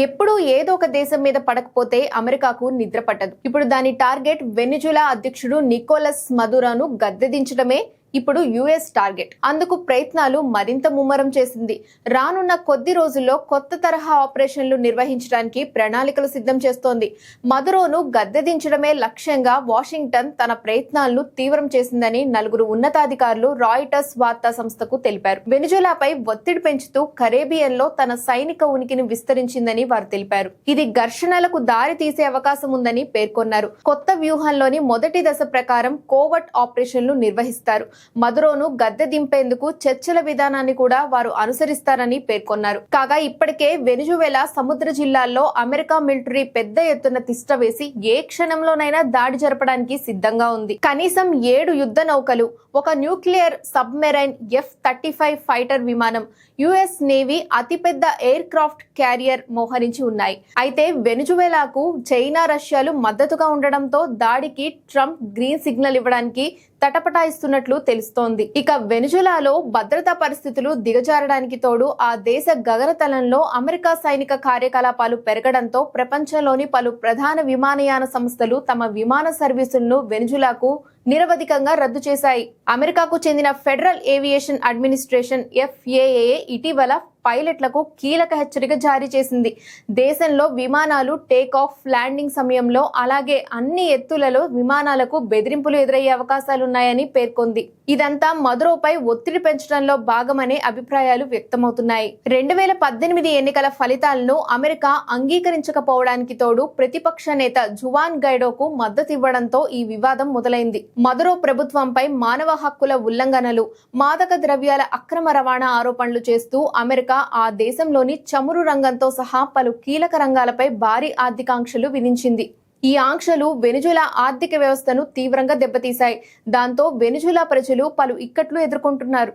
ఎప్పుడూ ఏదో ఒక దేశం మీద పడకపోతే అమెరికాకు నిద్ర పట్టదు. ఇప్పుడు దాని టార్గెట్ వెనిజులా అధ్యక్షుడు నికోలస్ మదురోను గద్దెదించడమే ఇప్పుడు యుఎస్ టార్గెట్. అందుకు ప్రయత్నాలు మరింత ముమ్మరం చేసింది. రానున్న కొద్ది రోజుల్లో కొత్త తరహా ఆపరేషన్లు నిర్వహించడానికి ప్రణాళికలు సిద్ధం చేస్తోంది. మదురోను గద్దెదించడమే లక్ష్యంగా వాషింగ్టన్ తన ప్రయత్నాలను తీవ్రం చేసిందని నలుగురు ఉన్నతాధికారులు రాయిటర్స్ వార్తా సంస్థకు తెలిపారు. వెనిజులాపై ఒత్తిడి పెంచుతూ కరేబియన్లో తన సైనిక ఉనికిని విస్తరించిందని వారు తెలిపారు. ఇది ఘర్షణలకు దారి తీసే అవకాశం ఉందని పేర్కొన్నారు. కొత్త వ్యూహంలోని మొదటి దశ ప్రకారం కోవర్ట్ ఆపరేషన్లు నిర్వహిస్తారు. మదురోను గద్దె దింపేందుకు చర్చల విధానాన్ని కూడా వారు అనుసరిస్తారని పేర్కొన్నారు. కాగా ఇప్పటికే వెనిజువేలా సముద్ర జిల్లాల్లో అమెరికా మిలిటరీ పెద్ద ఎత్తున తిష్ట వేసి ఏ క్షణంలోనైనా దాడి జరపడానికి సిద్ధంగా ఉంది. కనీసం 7 యుద్ధ నౌకలు, ఒక న్యూక్లియర్ సబ్మెరైన్ F-35 ఫైటర్ విమానం, యుఎస్ నేవీ అతిపెద్ద ఎయిర్ క్రాఫ్ట్ క్యారియర్ మోహరించి ఉన్నాయి. అయితే వెనిజువేలాకు చైనా, రష్యాలు మద్దతుగా ఉండడంతో దాడికి ట్రంప్ గ్రీన్ సిగ్నల్ ఇవ్వడానికి తటపటాయిస్తున్నట్లు తెలుస్తోంది. ఇక వెనిజులాలో భద్రతా పరిస్థితులు దిగజారడానికి తోడు ఆ దేశ గగనతలంలో అమెరికా సైనిక కార్యకలాపాలు పెరగడంతో ప్రపంచంలోని పలు ప్రధాన విమానయాన సంస్థలు తమ విమాన సర్వీసులను వెనిజులాకు నిరవధికంగా రద్దు చేశాయి. అమెరికాకు చెందిన ఫెడరల్ ఏవియేషన్ అడ్మినిస్ట్రేషన్ FAA ఇటీవల పైలట్లకు కీలక హెచ్చరిక జారీ చేసింది. దేశంలో విమానాలు టేక్ ఆఫ్, ల్యాండింగ్ సమయంలో అలాగే అన్ని ఎత్తులలో విమానాలకు బెదిరింపులు ఎదురయ్యే అవకాశాలున్నాయని పేర్కొంది. ఇదంతా మదురోపై ఒత్తిడి పెంచడంలో భాగమనే అభిప్రాయాలు వ్యక్తమవుతున్నాయి. 2018 ఎన్నికల ఫలితాలను అమెరికా అంగీకరించకపోవడానికి తోడు ప్రతిపక్ష నేత జువాన్ గైడోకు మద్దతు ఇవ్వడంతో ఈ వివాదం మొదలైంది. మదురో ప్రభుత్వంపై మానవ హక్కుల ఉల్లంఘనలు, మాదక ద్రవ్యాల అక్రమ రవాణా ఆరోపణలు చేస్తూ అమెరికా ఆ దేశంలోని చమురు రంగంతో సహా పలు కీలక రంగాలపై భారీ ఆర్థికాంక్షలు విధించింది. ఈ ఆంక్షలు వెనిజులా ఆర్థిక వ్యవస్థను తీవ్రంగా దెబ్బతీశాయి. దాంతో వెనిజులా ప్రజలు పలు ఇక్కట్లు ఎదుర్కొంటున్నారు.